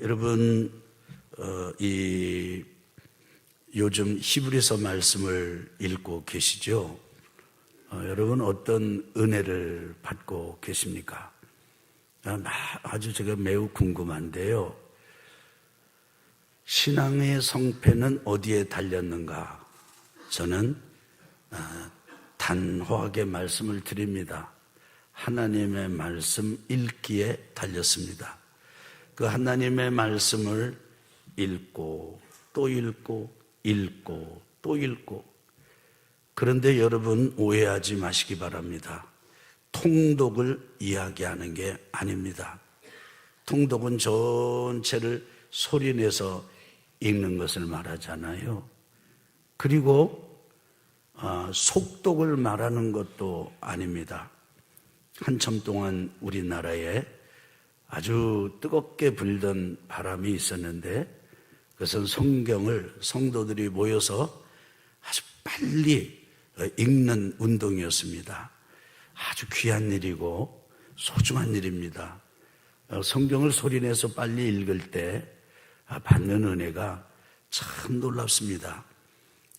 여러분, 요즘 히브리서 말씀을 읽고 계시죠? 여러분 어떤 은혜를 받고 계십니까? 아주 제가 매우 궁금한데요. 신앙의 성패는 어디에 달렸는가? 저는 단호하게 말씀을 드립니다. 하나님의 말씀 읽기에 달렸습니다. 그 하나님의 말씀을 읽고 또 읽고 읽고 또 읽고. 그런데 여러분 오해하지 마시기 바랍니다. 통독을 이야기하는 게 아닙니다. 통독은 전체를 소리내서 읽는 것을 말하잖아요. 그리고 속독을 말하는 것도 아닙니다. 한참 동안 우리나라에 아주 뜨겁게 불던 바람이 있었는데, 그것은 성경을 성도들이 모여서 아주 빨리 읽는 운동이었습니다. 아주 귀한 일이고 소중한 일입니다. 성경을 소리내서 빨리 읽을 때 받는 은혜가 참 놀랍습니다.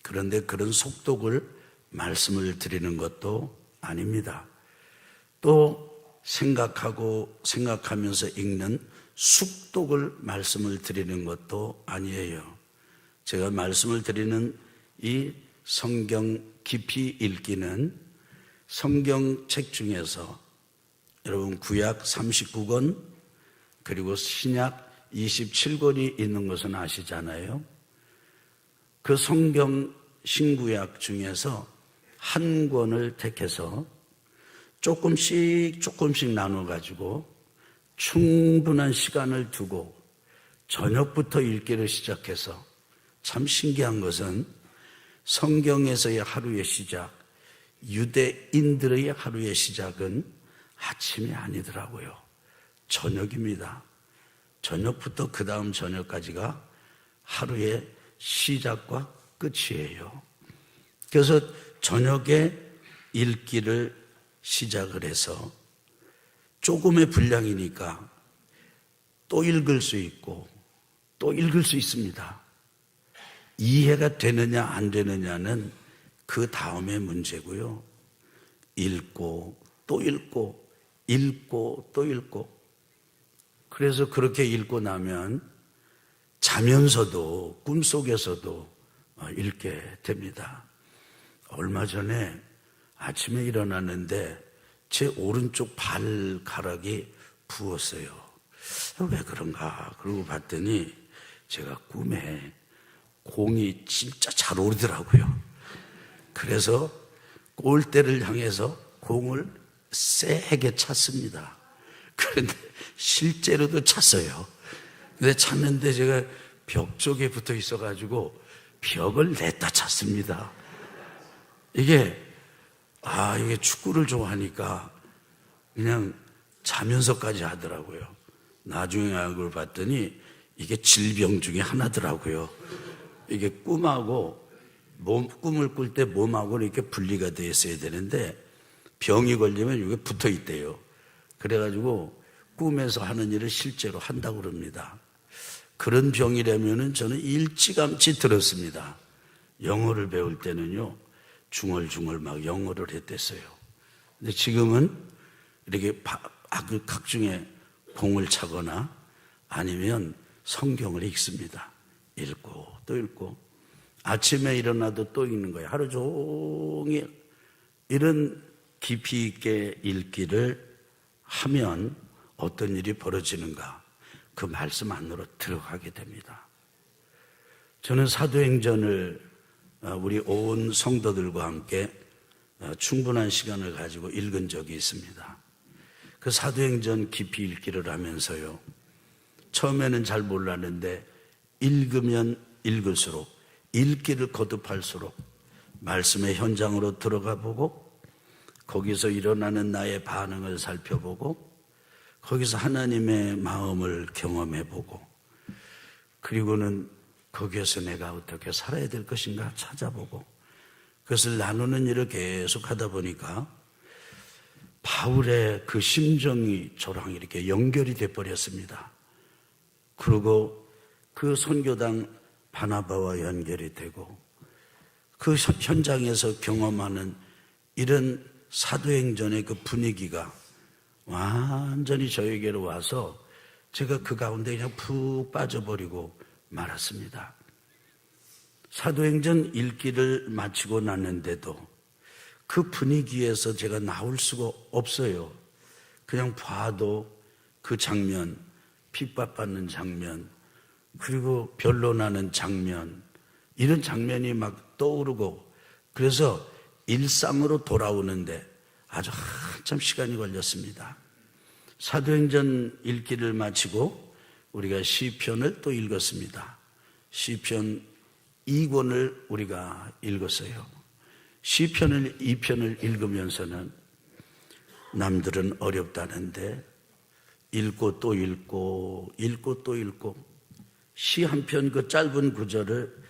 그런데 그런 속독을 말씀을 드리는 것도 아닙니다. 또 생각하면서 읽는 숙독을 말씀을 드리는 것도 아니에요. 제가 말씀을 드리는 이 성경 깊이 읽기는 성경책 중에서 여러분 구약 39권 그리고 신약 27권이 있는 것은 아시잖아요. 그 성경 신구약 중에서 한 권을 택해서 조금씩 나눠가지고 충분한 시간을 두고 저녁부터 읽기를 시작해서, 참 신기한 것은 성경에서의 하루의 시작, 유대인들의 하루의 시작은 아침이 아니더라고요. 저녁입니다. 저녁부터 그 다음 저녁까지가 하루의 시작과 끝이에요. 그래서 저녁에 읽기를 시작을 해서 조금의 분량이니까 또 읽을 수 있고 또 읽을 수 있습니다. 이해가 되느냐 안 되느냐는 그 다음의 문제고요. 읽고 또 읽고 읽고 또 읽고. 그래서 그렇게 읽고 나면 자면서도 꿈속에서도 읽게 됩니다. 얼마 전에 아침에 일어났는데 제 오른쪽 발가락이 부었어요. 왜 그런가? 그러고 봤더니 제가 꿈에 공이 진짜 잘 오르더라고요. 그래서 골대를 향해서 공을 세게 찼습니다. 그런데 실제로도 찼어요. 근데 찼는데 제가 벽 쪽에 붙어 있어가지고 벽을 냈다 찼습니다. 이게 축구를 좋아하니까 그냥 자면서까지 하더라고요. 나중에 알고 봤더니 이게 질병 중에 하나더라고요. 이게 꿈을 꿀 때 몸하고 이렇게 분리가 되어 있어야 되는데 병이 걸리면 이게 붙어 있대요. 그래가지고 꿈에서 하는 일을 실제로 한다고 그럽니다. 그런 병이라면은 저는 일찌감치 들었습니다. 영어를 배울 때는요, 중얼중얼 막 영어를 했댔어요. 근데 지금은 이렇게 각중에 공을 차거나 아니면 성경을 읽습니다. 읽고 또 읽고 아침에 일어나도 또 읽는 거예요. 하루 종일 이런 깊이 있게 읽기를 하면 어떤 일이 벌어지는가? 그 말씀 안으로 들어가게 됩니다. 저는 사도행전을 우리 온 성도들과 함께 충분한 시간을 가지고 읽은 적이 있습니다. 그 사도행전 깊이 읽기를 하면서요, 처음에는 잘 몰랐는데 읽으면 읽을수록, 읽기를 거듭할수록 말씀의 현장으로 들어가 보고 거기서 일어나는 나의 반응을 살펴보고 거기서 하나님의 마음을 경험해 보고, 그리고는 거기에서 내가 어떻게 살아야 될 것인가 찾아보고, 그것을 나누는 일을 계속 하다 보니까 바울의 그 심정이 저랑 이렇게 연결이 돼 버렸습니다. 그리고 그 선교당 바나바와 연결이 되고 그 현장에서 경험하는 이런 사도행전의 그 분위기가 완전히 저에게로 와서 제가 그 가운데 그냥 푹 빠져버리고 말았습니다. 사도행전 읽기를 마치고 났는데도 그 분위기에서 제가 나올 수가 없어요. 그냥 봐도 그 장면, 핍박받는 장면, 그리고 변론하는 장면, 이런 장면이 막 떠오르고, 그래서 일상으로 돌아오는데 아주 한참 시간이 걸렸습니다. 사도행전 읽기를 마치고 우리가 시편을 또 읽었습니다. 시편 2권을 우리가 읽었어요. 시편을 2편을 읽으면서는 남들은 어렵다는데 읽고 또 읽고 읽고 또 읽고 시 한 편 그 짧은 구절을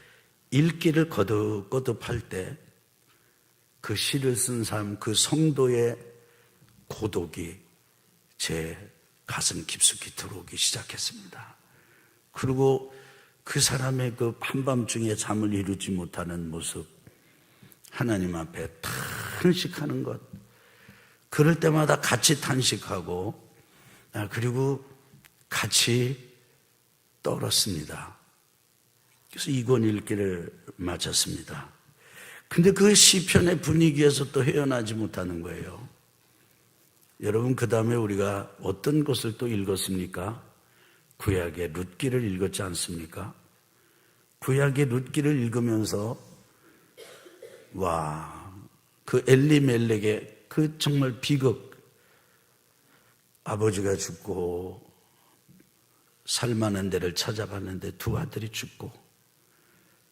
읽기를 거듭거듭할 때 그 시를 쓴 사람, 그 성도의 고독이 제 가슴 깊숙이 들어오기 시작했습니다. 그리고 그 사람의 그 한밤중에 잠을 이루지 못하는 모습, 하나님 앞에 탄식하는 것, 그럴 때마다 같이 탄식하고 그리고 같이 떨었습니다. 그래서 2권 읽기를 마쳤습니다. 근데 그 시편의 분위기에서 또 헤어나지 못하는 거예요. 여러분, 그 다음에 우리가 어떤 것을 또 읽었습니까? 구약의 룻기를 읽었지 않습니까? 구약의 룻기를 읽으면서 그 엘리멜렉의 그 정말 비극, 아버지가 죽고 살만한 데를 찾아갔는데 두 아들이 죽고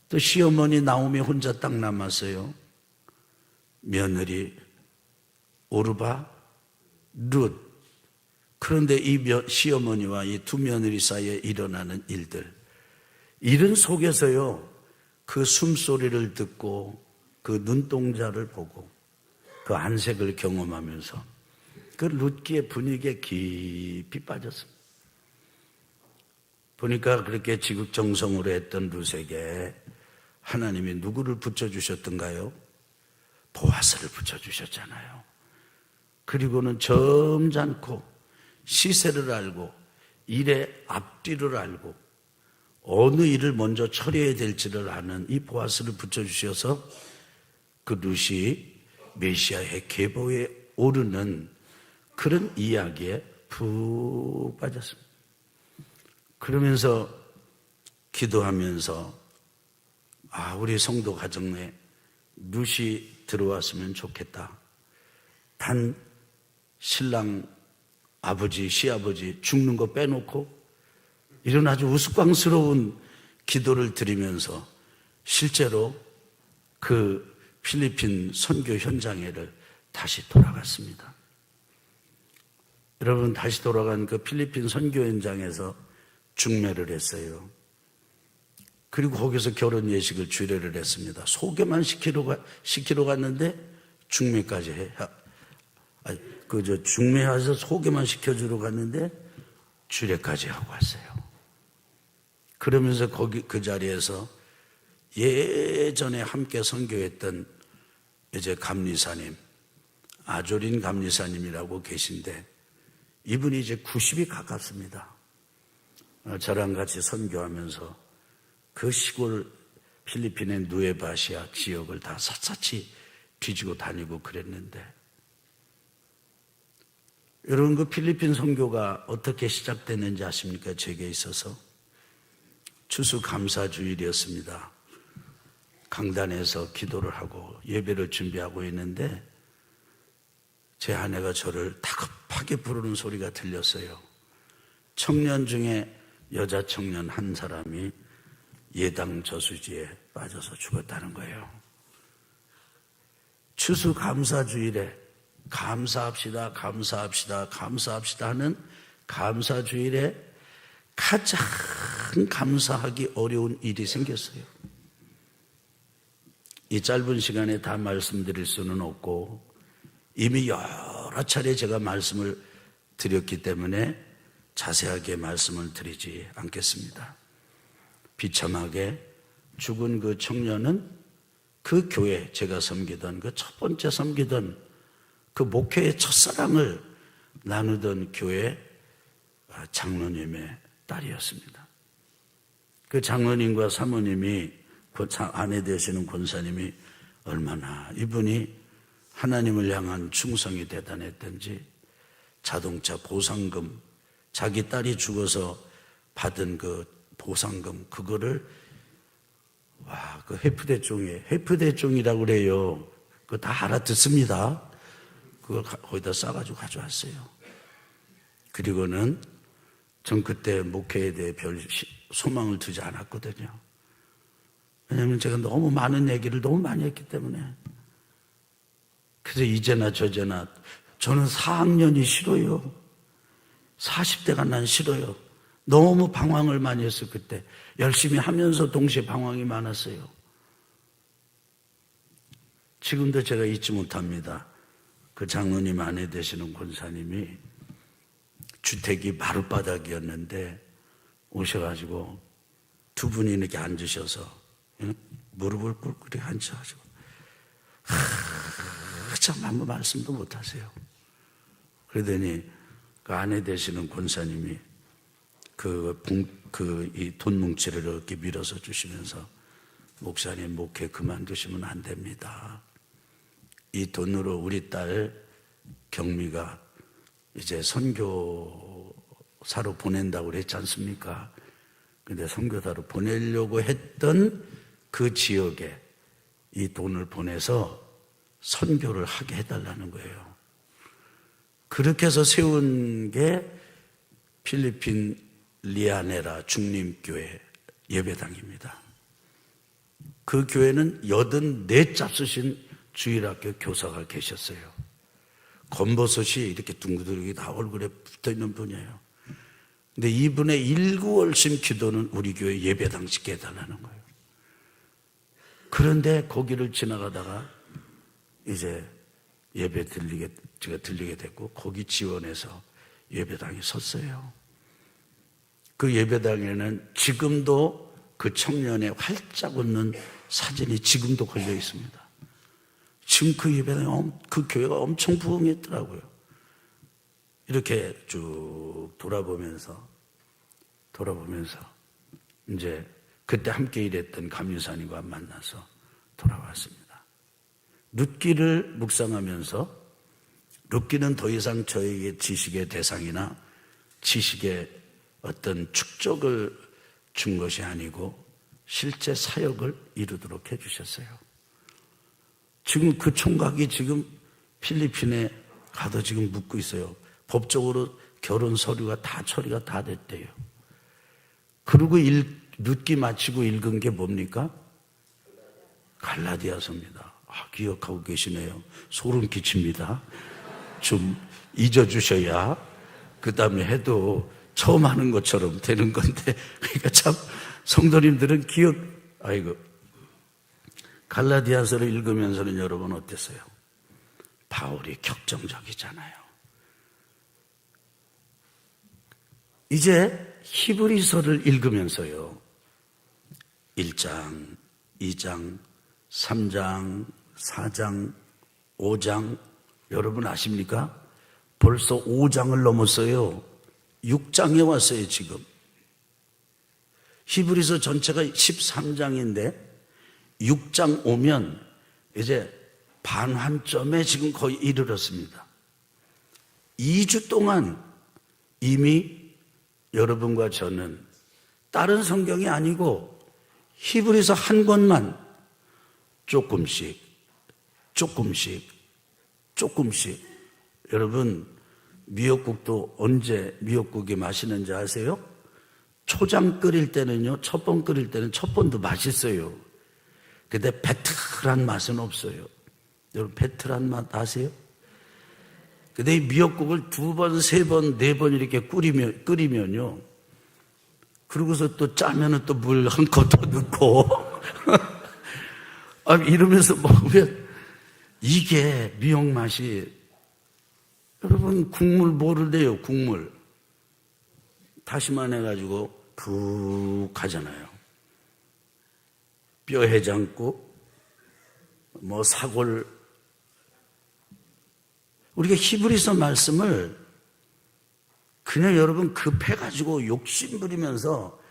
또 시어머니 나오미 혼자 딱 남았어요. 며느리 오르바, 룻. 그런데 이 시어머니와 이 두 며느리 사이에 일어나는 일들, 이런 속에서요, 그 숨소리를 듣고 그 눈동자를 보고 그 안색을 경험하면서 그 룻기의 분위기에 깊이 빠졌습니다. 보니까 그렇게 지극정성으로 했던 룻에게 하나님이 누구를 붙여주셨던가요? 보아스를 붙여주셨잖아요. 그리고는 점잖고 시세를 알고 일의 앞뒤를 알고 어느 일을 먼저 처리해야 될지를 아는 이 보아스를 붙여주셔서 그 룻이 메시아의 계보에 오르는 그런 이야기에 푹 빠졌습니다. 그러면서 기도하면서 우리 성도 가정에 룻이 들어왔으면 좋겠다. 단 신랑 아버지, 시아버지 죽는 거 빼놓고 이런 아주 우스꽝스러운 기도를 드리면서 실제로 그 필리핀 선교 현장에를 다시 돌아갔습니다. 여러분, 다시 돌아간 그 필리핀 선교 현장에서 중매를 했어요. 그리고 거기서 결혼 예식을 주례를 했습니다. 소개만 시키러 갔는데 중매까지 중매해서 소개만 시켜주러 갔는데 주례까지 하고 왔어요. 그러면서 그 자리에서 예전에 함께 선교했던 이제 감리사님, 아조린 감리사님이라고 계신데 이분이 이제 90이 가깝습니다. 저랑 같이 선교하면서 그 시골 필리핀의 누에바시아 지역을 다 샅샅이 뒤지고 다니고 그랬는데, 여러분, 그 필리핀 선교가 어떻게 시작됐는지 아십니까? 제게 있어서 추수감사주일이었습니다. 강단에서 기도를 하고 예배를 준비하고 있는데 제 아내가 저를 다급하게 부르는 소리가 들렸어요. 청년 중에 여자 청년 한 사람이 예당 저수지에 빠져서 죽었다는 거예요. 추수감사주일에 감사합시다, 감사합시다, 감사합시다 하는 감사주일에 가장 감사하기 어려운 일이 생겼어요. 이 짧은 시간에 다 말씀드릴 수는 없고 이미 여러 차례 제가 말씀을 드렸기 때문에 자세하게 말씀을 드리지 않겠습니다. 비참하게 죽은 그 청년은 그 교회, 제가 섬기던 그 첫 번째 섬기던 그 목회의 첫사랑을 나누던 교회 장로님의 딸이었습니다. 그 장로님과 사모님이, 그 아내 되시는 권사님이 얼마나 이분이 하나님을 향한 충성이 대단했던지 자동차 보상금, 자기 딸이 죽어서 받은 그 보상금, 그거를 그 회프대종이라고 그래요. 그거 다 알아듣습니다. 그걸 거기다 싸가지고 가져왔어요. 그리고는 전 그때 목회에 대해 별 소망을 두지 않았거든요. 왜냐하면 제가 너무 많은 얘기를 너무 많이 했기 때문에. 그래서 이제나 저제나 저는 4학년이 싫어요. 40대가 난 싫어요. 너무 방황을 많이 했어요. 그때 열심히 하면서 동시에 방황이 많았어요. 지금도 제가 잊지 못합니다. 그 장로님 아내 되시는 권사님이 주택이 마룻바닥이었는데 오셔가지고 두 분이 이렇게 앉으셔서 무릎을 꿇고 앉아가지고 참 아무 말씀도 못하세요. 그러더니 그 아내 되시는 권사님이 이 돈 뭉치를 이렇게 밀어서 주시면서 목사님 목회 그만두시면 안 됩니다. 이 돈으로 우리 딸 경미가 이제 선교사로 보낸다고 그랬지 않습니까? 근데 선교사로 보내려고 했던 그 지역에 이 돈을 보내서 선교를 하게 해달라는 거예요. 그렇게 해서 세운 게 필리핀 리아네라 중림교회 예배당입니다. 그 교회는 84 쓰신 주일학교 교사가 계셨어요. 검버섯이 이렇게 둥그렇게 다 얼굴에 붙어있는 분이에요. 근데 이분의 일구월심 기도는 우리 교회 예배당 짓게 해달라는 거예요. 그런데 거기를 지나가다가 이제 제가 들리게 됐고 거기 지원해서 예배당에 섰어요. 그 예배당에는 지금도 그 청년의 활짝 웃는 사진이 지금도 걸려 있습니다. 지금 그 예배당에 그 교회가 엄청 부흥했더라고요. 이렇게 쭉 돌아보면서 이제 그때 함께 일했던 감유사님과 만나서 돌아왔습니다. 룻기를 묵상하면서 룻기는 더 이상 저에게 지식의 대상이나 지식의 어떤 축적을 준 것이 아니고 실제 사역을 이루도록 해주셨어요. 지금 그 총각이 지금 필리핀에 가도 지금 묵고 있어요. 법적으로 결혼 서류가 다 처리가 다 됐대요. 그리고 룻기 마치고 읽은 게 뭡니까? 갈라디아서입니다. 기억하고 계시네요. 소름 끼칩니다. 좀 잊어주셔야 그 다음에 해도 처음 하는 것처럼 되는 건데, 그러니까 참 성도님들은 갈라디아서를 읽으면서는 여러분 어땠어요? 바울이 격정적이잖아요. 이제 히브리서를 읽으면서요, 1장, 2장, 3장, 4장, 5장, 여러분 아십니까? 벌써 5장을 넘었어요. 6장에 왔어요, 지금. 히브리서 전체가 13장인데 6장 오면 이제 반환점에 지금 거의 이르렀습니다. 2주 동안 이미 여러분과 저는 다른 성경이 아니고 히브리서 한 권만 조금씩 여러분 미역국도 언제 미역국이 맛있는지 아세요? 초장 끓일 때는요, 첫 번 끓일 때는 첫 번도 맛있어요. 근데 배틀한 맛은 없어요. 여러분 배틀한 맛 아세요? 근데 이 미역국을 2번, 3번, 4번 이렇게 끓이면요, 그러고서 또 짜면은 또 물 한 컵 더 넣고 이러면서 먹으면 이게 미역 맛이, 여러분 국물 뭐를 내요? 국물 다시마 해가지고 푹 하잖아요. 뼈 해장국, 뭐 사골. 우리가 히브리서 말씀을 그냥 여러분 급해가지고 욕심 부리면서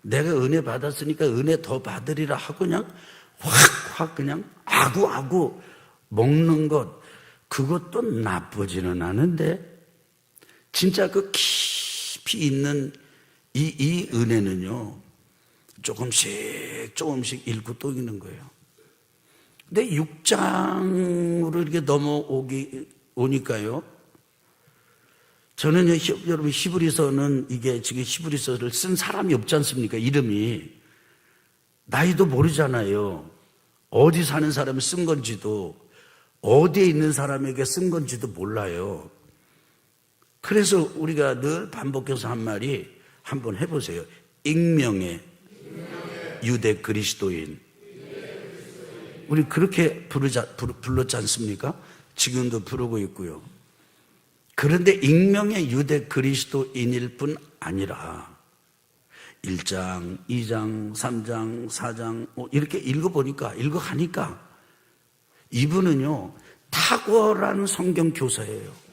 내가 은혜 받았으니까 은혜 더 받으리라 하고 그냥 확 그냥 아구아구 먹는 것, 그것도 나쁘지는 않은데 진짜 그 깊이 있는 이 은혜는요, 조금씩 읽고 또 읽는 거예요. 근데 6장으로 이렇게 오니까요, 저는 여러분 히브리서는 이게 지금 히브리서를 쓴 사람이 없지 않습니까? 이름이. 나이도 모르잖아요. 어디 사는 사람이 쓴 건지도, 어디에 있는 사람에게 쓴 건지도 몰라요. 그래서 우리가 늘 반복해서 한 말이, 한번 해보세요. 익명의 유대 그리스도인. 우리 그렇게 불렀지 않습니까? 지금도 부르고 있고요. 그런데 익명의 유대 그리스도인일 뿐 아니라 1장, 2장, 3장, 4장 이렇게 읽어가니까 이분은요, 탁월한 성경 교사예요.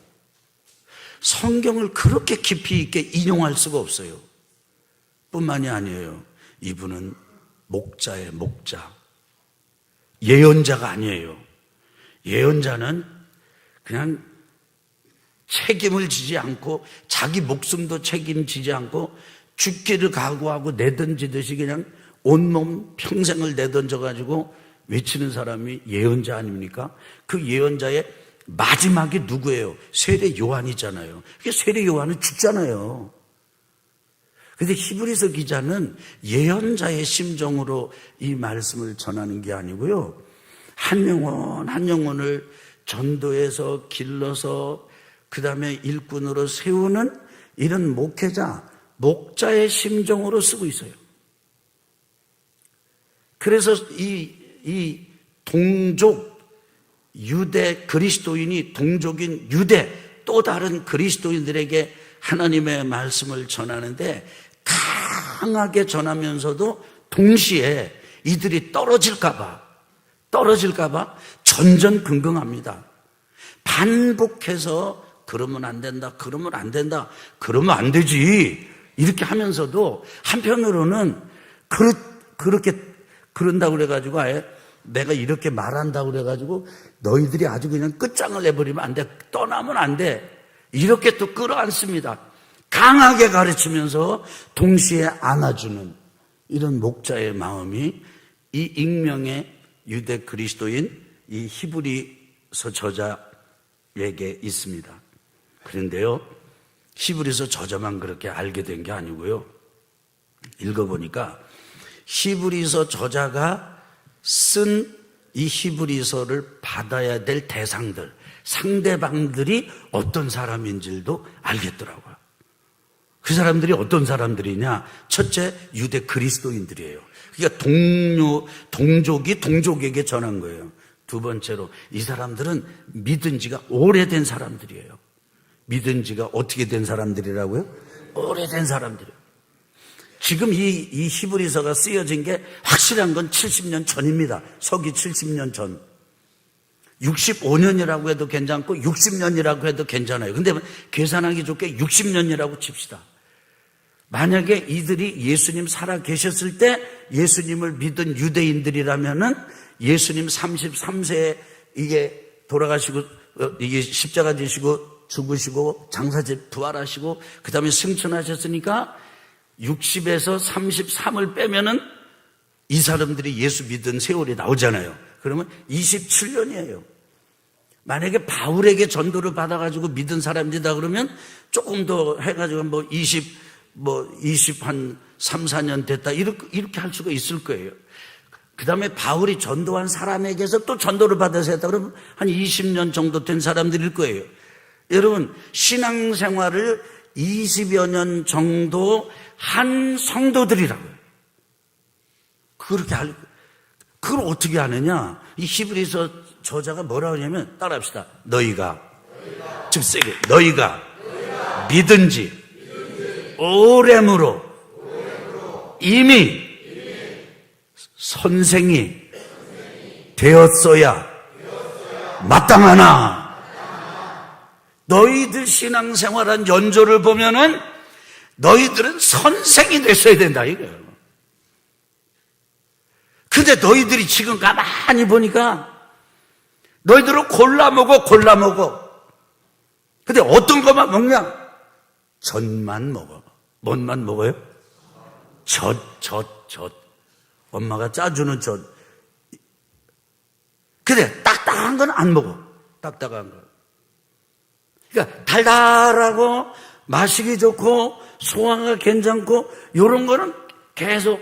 성경을 그렇게 깊이 있게 인용할 수가 없어요. 뿐만이 아니에요. 이분은 목자예요, 목자. 예언자가 아니에요. 예언자는 그냥 책임을 지지 않고 자기 목숨도 책임지지 않고 죽기를 각오하고 내던지듯이 그냥 온몸 평생을 내던져가지고 외치는 사람이 예언자 아닙니까? 그 예언자의 마지막이 누구예요? 세례 요한이잖아요. 세례 요한은 죽잖아요. 그런데 히브리서 기자는 예언자의 심정으로 이 말씀을 전하는 게 아니고요, 한 영혼을 전도해서 길러서 그 다음에 일꾼으로 세우는 이런 목자의 심정으로 쓰고 있어요. 그래서 이 동족 유대 그리스도인이 동족인 유대 또 다른 그리스도인들에게 하나님의 말씀을 전하는데 강하게 전하면서도 동시에 이들이 떨어질까봐 전전긍긍합니다. 반복해서 그러면 안 된다, 그러면 안 되지 이렇게 하면서도 한편으로는 그런다고 그래가지고 아예 내가 이렇게 말한다고 그래가지고 너희들이 아주 그냥 끝장을 내버리면 안 돼, 떠나면 안 돼, 이렇게 또 끌어안습니다. 강하게 가르치면서 동시에 안아주는 이런 목자의 마음이 이 익명의 유대 그리스도인 이 히브리서 저자에게 있습니다. 그런데요, 히브리서 저자만 그렇게 알게 된 게 아니고요, 읽어보니까 히브리서 저자가 쓴 이 히브리서를 받아야 될 대상들, 상대방들이 어떤 사람인지도 알겠더라고요. 그 사람들이 어떤 사람들이냐? 첫째, 유대 그리스도인들이에요. 그러니까 동족이 동족에게 전한 거예요. 두 번째로, 이 사람들은 믿은 지가 오래된 사람들이에요. 믿은 지가 어떻게 된 사람들이라고요? 오래된 사람들이에요. 지금 이 히브리서가 쓰여진 게 확실한 건 70년 전입니다. 서기 70년 전. 65년이라고 해도 괜찮고 60년이라고 해도 괜찮아요. 근데 계산하기 좋게 60년이라고 칩시다. 만약에 이들이 예수님 살아 계셨을 때 예수님을 믿은 유대인들이라면은 예수님 33세에 이게 돌아가시고 이게 십자가 지시고 죽으시고 장사제 부활하시고 그 다음에 승천하셨으니까 60에서 33을 빼면은 이 사람들이 예수 믿은 세월이 나오잖아요. 그러면 27년이에요. 만약에 바울에게 전도를 받아가지고 믿은 사람들이다 그러면 조금 더 해가지고 뭐 20 한 3, 4년 됐다 이렇게 할 수가 있을 거예요. 그 다음에 바울이 전도한 사람에게서 또 전도를 받아서 했다 그러면 한 20년 정도 된 사람들일 거예요. 여러분, 신앙생활을 20여 년 정도 한 성도들이라고요. 그걸 어떻게 아느냐? 이 히브리서 저자가 뭐라고 하냐면, 따라합시다. 너희가 좀 세게, 너희가 믿은지 오렘으로 이미 선생이 되었어야 마땅하나. 너희들 신앙생활한 연조를 보면은 너희들은 선생이 됐어야 된다 이거예요. 근데 너희들이 지금 가만히 보니까 너희들은 골라 먹어. 근데 어떤 것만 먹냐? 젖만 먹어. 뭔만 먹어요? 젖. 엄마가 짜주는 젖. 근데 딱딱한 건 안 먹어. 딱딱한 거. 그러니까 달달하고 마시기 좋고 소화가 괜찮고 이런 거는 계속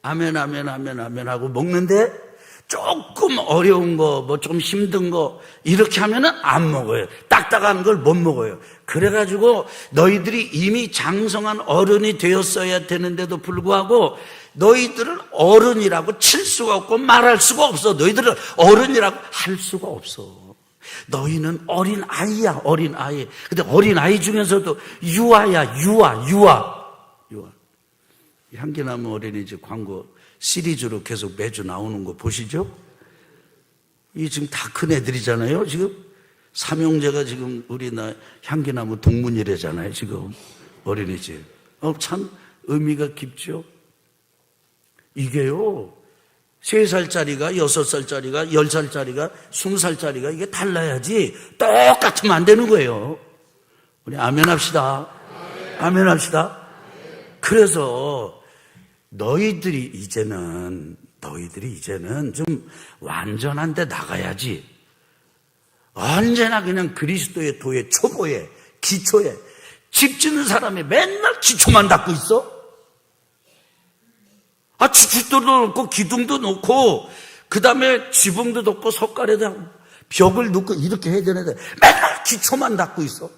아멘 하고 먹는데 조금 어려운 거, 뭐 좀 힘든 거 이렇게 하면은 안 먹어요. 딱딱한 걸 못 먹어요. 그래가지고 너희들이 이미 장성한 어른이 되었어야 되는데도 불구하고 너희들은 어른이라고 칠 수가 없고 말할 수가 없어. 너희들은 어른이라고 할 수가 없어. 너희는 어린 아이야, 어린 아이. 근데 어린 아이 중에서도 유아야, 유아. 향기나무 어린이집 광고 시리즈로 계속 매주 나오는 거 보시죠? 이 지금 다 큰 애들이잖아요. 지금 삼형제가 지금 우리나라 향기나무 동문이래잖아요. 지금 어린이집. 참 의미가 깊죠. 이게요 3살짜리가 6살짜리가 10살짜리가 20살짜리가 이게 달라야지 똑같으면 안 되는 거예요. 우리 아멘 합시다. 아멘 합시다. 그래서 너희들이 이제는 좀 완전한 데 나가야지. 언제나 그냥 그리스도의 도의 초보에 기초에 집 짓는 사람이 맨날 기초만 닦고 있어? 주춧돌도 놓고 기둥도 놓고 그 다음에 지붕도 놓고 석가래다 벽을 놓고 이렇게 해야 되는데 맨날 기초만 닦고 있어.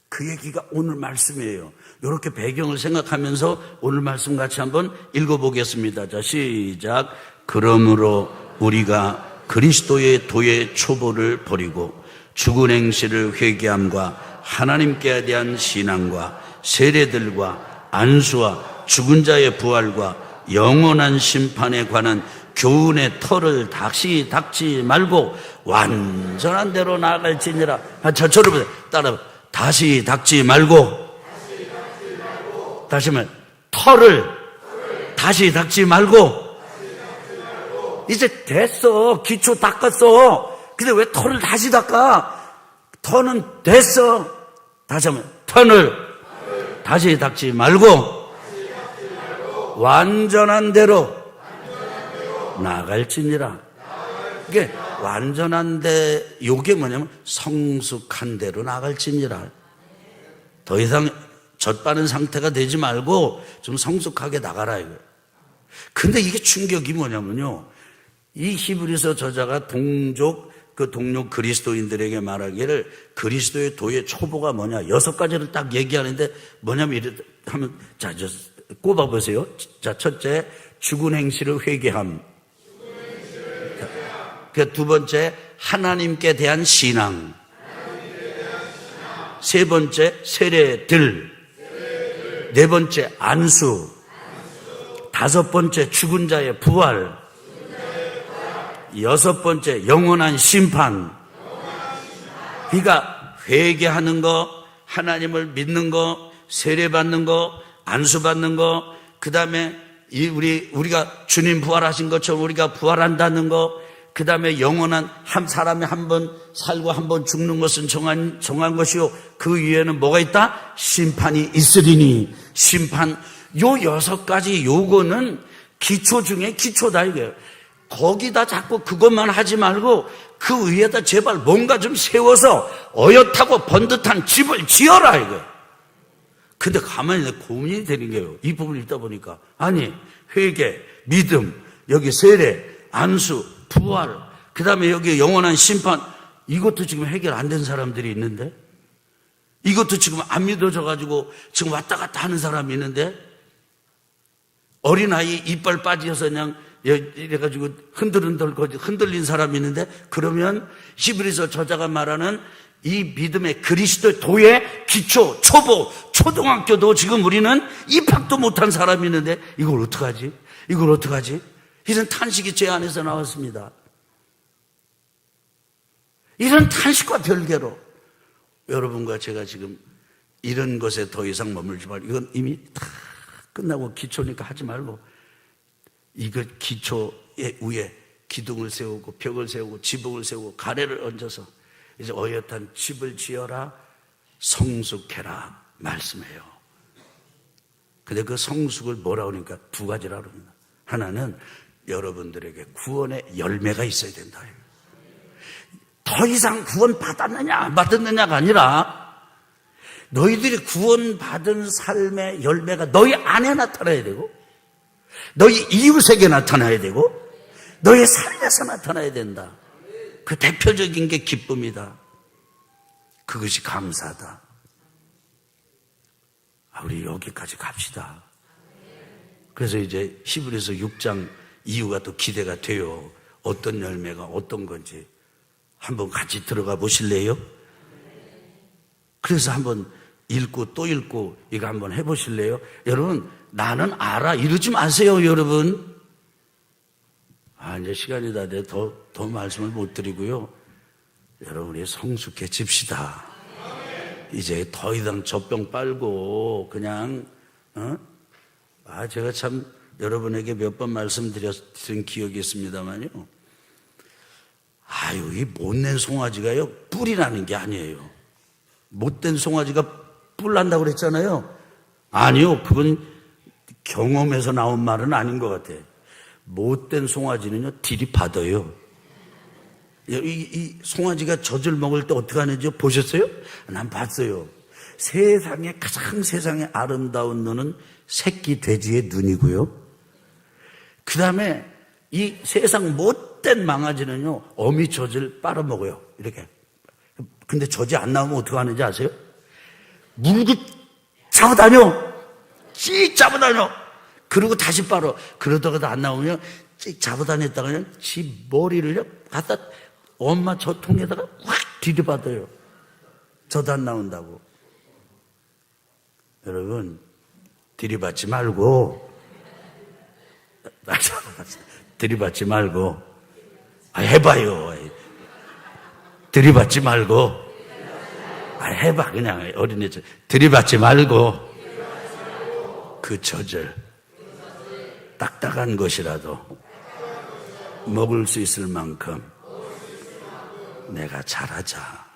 그 얘기가 오늘 말씀이에요. 이렇게 배경을 생각하면서 오늘 말씀 같이 한번 읽어보겠습니다. 자, 시작. 그러므로 우리가 그리스도의 도의 초보를 버리고 죽은 행실을 회개함과 하나님께 대한 신앙과 세례들과 안수와 죽은 자의 부활과 영원한 심판에 관한 교훈의 털을 다시 닦지 말고 완전한 대로 나아갈지니라. 저처럼 따라 다시 닦지 말고 다시 말 털을 다시 닦지 말고 이제 됐어. 기초 닦았어. 근데 왜 털을 다시 닦아? 털은 됐어. 다시 하면 털을 다시 닦지 말고 완전한 대로 나아갈지니라. 이게 완전한데 요게 뭐냐면 성숙한 대로 나아갈지니라. 더 이상 젖바른 상태가 되지 말고 좀 성숙하게 나가라 이거예요. 근데 이게 충격이 뭐냐면요, 이 히브리서 저자가 동족 그리스도인들에게 말하기를 그리스도의 도의 초보가 뭐냐 6가지를 딱 얘기하는데 뭐냐면 이래 하면 자 꼽아보세요. 자, 첫째 죽은 행실을 회개함. 그 두 번째 하나님께 대한 신앙. 세 번째 세례들. 네 번째 안수. 다섯 번째 죽은 자의 부활. 여섯 번째 영원한 심판. 그러니까 회개하는 거, 하나님을 믿는 거, 세례받는 거, 안수받는 거, 그 다음에 우리가 주님 부활하신 것처럼 우리가 부활한다는 거, 그 다음에 영원한 한 사람이 한 번 살고 한 번 죽는 것은 정한 것이요. 그 위에는 뭐가 있다? 심판이 있으리니. 심판. 요 6가지 요거는 기초 중에 기초다 이거예요. 거기다 자꾸 그것만 하지 말고 그 위에다 제발 뭔가 좀 세워서 어엿하고 번듯한 집을 지어라 이거예요. 근데 가만히 고민이 되는 게요. 이 부분을 읽다 보니까 아니 회개, 믿음, 여기 세례, 안수, 부활, 그 다음에 여기 영원한 심판, 이것도 지금 해결 안 된 사람들이 있는데, 이것도 지금 안 믿어져가지고 지금 왔다 갔다 하는 사람이 있는데, 어린아이 이빨 빠져서 그냥 이래가지고 흔들린 사람이 있는데, 그러면 히브리서 저자가 말하는 이 믿음의 그리스도의 도의 기초, 초보, 초등학교도 지금 우리는 입학도 못한 사람이 있는데 이걸 어떡하지? 이걸 어떡하지? 이런 탄식이 제 안에서 나왔습니다. 이런 탄식과 별개로 여러분과 제가 지금 이런 것에 더 이상 머물지 말고, 이건 이미 다 끝나고 기초니까 하지 말고, 이거 기초의 위에 기둥을 세우고 벽을 세우고 지붕을 세우고 가래를 얹어서 이제 어엿한 집을 지어라, 성숙해라 말씀해요. 근데 그 성숙을 뭐라고 그러니까 두 가지라고 합니다. 하나는 여러분들에게 구원의 열매가 있어야 된다. 더 이상 구원 받았느냐 안 받았느냐가 아니라 너희들이 구원받은 삶의 열매가 너희 안에 나타나야 되고, 너희 이웃에게 나타나야 되고, 너의 삶에서 나타나야 된다. 그 대표적인 게 기쁨이다. 그것이 감사다. 우리 여기까지 갑시다. 그래서 이제 히브리서 6장 이유가 또 기대가 돼요. 어떤 열매가 어떤 건지 한번 같이 들어가 보실래요? 그래서 한번 읽고 또 읽고 이거 한번 해보실래요? 여러분, 나는 알아 이러지 마세요, 여러분. 이제 시간이 다 돼 더 말씀을 못 드리고요. 여러분, 우리 성숙해집시다. 이제 더 이상 젖병 빨고 그냥 제가 참 여러분에게 몇 번 말씀드린 기억이 있습니다만요. 이 못낸 송아지가요 뿔이 나는 게 아니에요. 못된 송아지가 뿔 난다고 그랬잖아요. 아니요, 그건 경험에서 나온 말은 아닌 것 같아요. 못된 송아지는요 들이받아요. 이 송아지가 젖을 먹을 때 어떻게 하는지 보셨어요? 난 봤어요. 세상에 아름다운 눈은 새끼 돼지의 눈이고요. 그 다음에 이 세상 못된 망아지는요 어미 젖을 빨아먹어요. 이렇게. 근데 젖이 안 나오면 어떻게 하는지 아세요? 물고 잡아다녀. 씩 잡아다녀. 그리고 다시 빨아. 그러다가도 안 나오면 씩 잡아다녔다가 그냥 지 머리를요 갖다 엄마 젖통에다가 확 들이받아요. 젖 안 나온다고. 여러분, 들이받지 말고 들이받지 말고 해봐요. 들이받지 말고 해봐. 그냥 어린애처럼 들이받지 말고 그 젖을 딱딱한 것이라도 먹을 수 있을 만큼 내가 잘하자.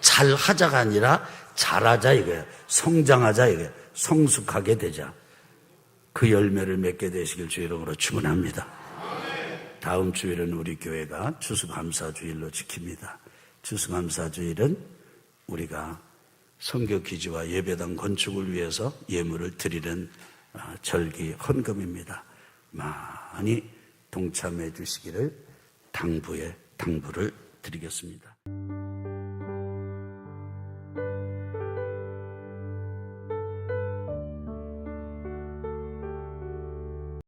잘하자가 아니라 잘하자 이거야. 성장하자 이거야. 성숙하게 되자. 그 열매를 맺게 되시길 주의 이름으로 축원합니다. 다음 주일은 우리 교회가 추수감사주일로 지킵니다. 추수감사주일은 우리가 선교기지와 예배당 건축을 위해서 예물을 드리는 절기 헌금입니다. 많이 동참해 주시기를 당부를 드리겠습니다.